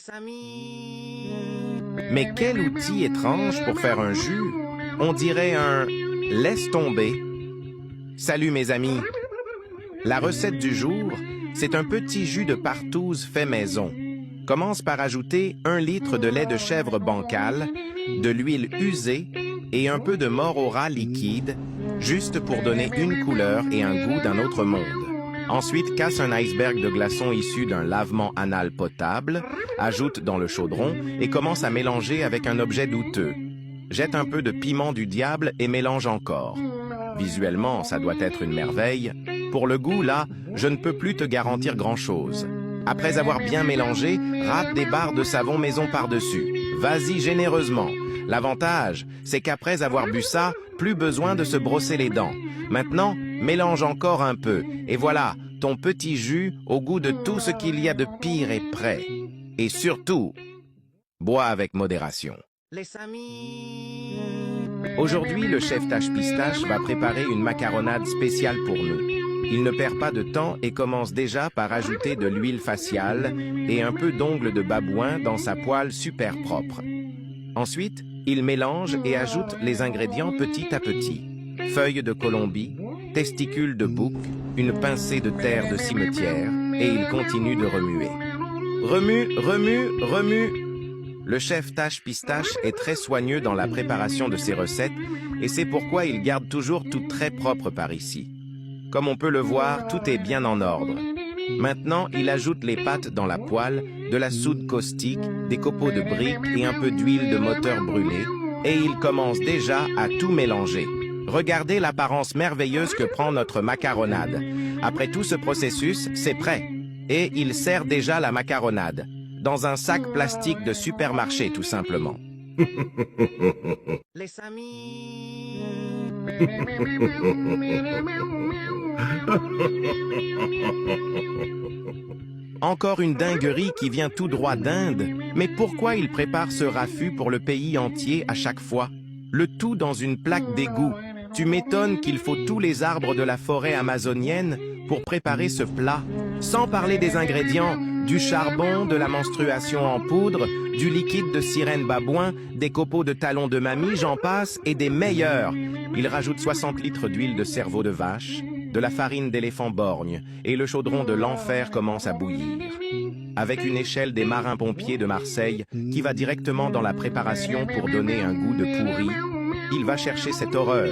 Les amis. Mais quel outil étrange pour faire un jus. On dirait un « laisse tomber ». Salut mes amis. La recette du jour, c'est un petit jus de partouze fait maison. Commence par ajouter 1 litre de lait de chèvre bancal, de l'huile usée et un peu de morora liquide, juste pour donner une couleur et un goût d'un autre monde. Ensuite, casse un iceberg de glaçons issu d'un lavement anal potable, ajoute dans le chaudron et commence à mélanger avec un objet douteux. Jette un peu de piment du diable et mélange encore. Visuellement, ça doit être une merveille. Pour le goût, là, je ne peux plus te garantir grand-chose. Après avoir bien mélangé, râpe des barres de savon maison par-dessus. Vas-y généreusement. L'avantage, c'est qu'après avoir bu ça, plus besoin de se brosser les dents. Maintenant, mélange encore un peu. Et voilà, ton petit jus au goût de tout ce qu'il y a de pire est prêt. Et surtout, bois avec modération. Les amis. Aujourd'hui, le chef Tâche Pistache va préparer une macaronade spéciale pour nous. Il ne perd pas de temps et commence déjà par ajouter de l'huile faciale et un peu d'ongles de babouin dans sa poêle super propre. Ensuite, il mélange et ajoute les ingrédients petit à petit. Feuilles de colombie, testicules de bouc, une pincée de terre de cimetière, et il continue de remuer. Remue, remue, remue. Le chef Tâche Pistache est très soigneux dans la préparation de ses recettes et c'est pourquoi il garde toujours tout très propre par ici. Comme on peut le voir, tout est bien en ordre. Maintenant, il ajoute les pâtes dans la poêle, de la soude caustique, des copeaux de briques et un peu d'huile de moteur brûlée, et il commence déjà à tout mélanger. Regardez l'apparence merveilleuse que prend notre macaronade. Après tout ce processus, c'est prêt. Et il sert déjà la macaronade. Dans un sac plastique de supermarché, tout simplement. Les amis. Encore une dinguerie qui vient tout droit d'Inde. Mais pourquoi il prépare ce raffut pour le pays entier à chaque fois? Le tout dans une plaque d'égout. Tu m'étonnes qu'il faut tous les arbres de la forêt amazonienne pour préparer ce plat. Sans parler des ingrédients, du charbon, de la menstruation en poudre, du liquide de sirène babouin, des copeaux de talons de mamie, j'en passe, et des meilleurs. Il rajoute 60 litres d'huile de cerveau de vache, de la farine d'éléphant borgne, et le chaudron de l'enfer commence à bouillir. Avec une échelle des marins-pompiers de Marseille qui va directement dans la préparation pour donner un goût de pourri, il va chercher cette horreur,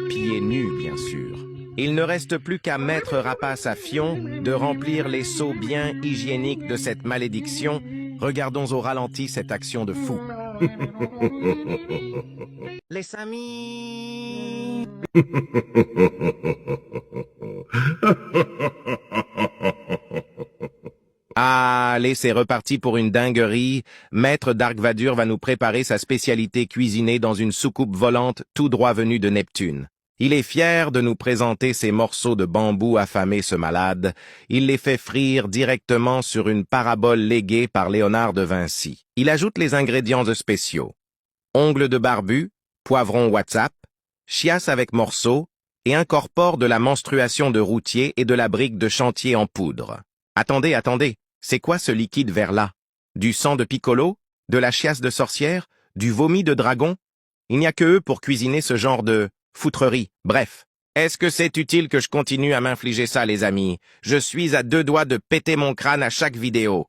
pieds nus bien sûr. Il ne reste plus qu'à mettre rapace à fion, de remplir les seaux bien hygiéniques de cette malédiction. Regardons au ralenti cette action de fou. Les amis. Ah, allez, c'est reparti pour une dinguerie. Maître Dark Vador va nous préparer sa spécialité cuisinée dans une soucoupe volante tout droit venue de Neptune. Il est fier de nous présenter ces morceaux de bambou affamés, ce malade. Il les fait frire directement sur une parabole léguée par Léonard de Vinci. Il ajoute les ingrédients spéciaux. Ongles de barbu, poivron WhatsApp, chiasse avec morceaux et incorpore de la menstruation de routier et de la brique de chantier en poudre. Attendez, attendez, c'est quoi ce liquide vert-là? Du sang de piccolo? De la chiasse de sorcière? Du vomi de dragon? Il n'y a que eux pour cuisiner ce genre de foutrerie. Bref, est-ce que c'est utile que je continue à m'infliger ça, les amis? Je suis à 2 doigts de péter mon crâne à chaque vidéo.